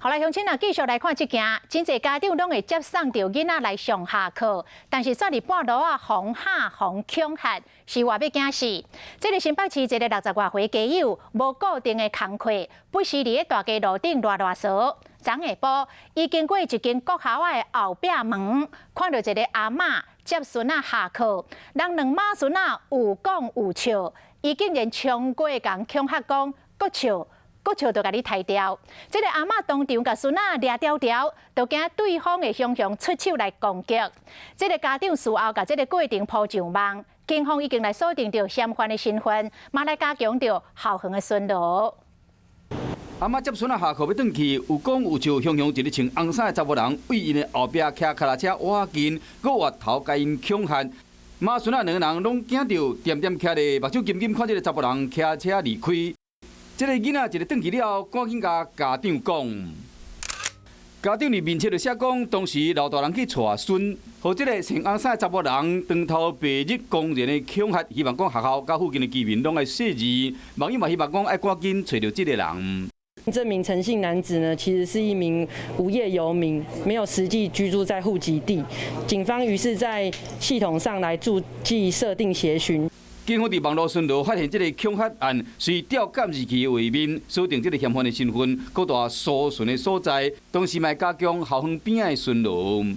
后来乡亲啊，继续来看这件，真侪家长拢会接送着囡仔来上下课，但是煞伫半路啊，防吓防恐吓，是话要惊死。这个新北市一个60外岁家友，无固定的工课，不时伫咧大街路顶乱踅。昨下晡，伊经过一间国校的后壁门，看到一个阿嬷接孙仔下课，人两马孙仔有讲有笑，伊竟然冲过共恐吓讲，搁笑。搁笑就甲你抬掉，这个阿嬷当场甲孙仔掠条条，就惊对方会向出手来攻击。这个家长事后甲这个过程铺上网，警方已经来锁定着嫌犯的身份，嘛来加强着校园的巡逻。阿嬷接孙仔下课要转去，有讲有笑，向一个穿红衫的查某人为因的后壁骑脚踏车挖近，搁挖头甲因恐吓。妈孙仔两个人拢惊着，点点徛咧，目睭紧紧看这个查某人骑车离开。这个囡仔一个转去了，赶紧甲家长讲。家长伫面册就写讲，当时老大人去带孙，和这个穿红衫的查某人长头白日公然的恐吓，希望讲学校甲附近的居民拢爱细字，网友嘛希望讲爱赶紧找到这个人。这名陈姓男子呢，其实是一名无业游民，没有实际居住在户籍地。警方于是在系统上来注记设定协寻。警方伫网络巡逻发现这个恐吓案是以吊监日期为名，锁定这个嫌犯的身份，各大搜寻的所在，同时嘛加强校园边的巡逻。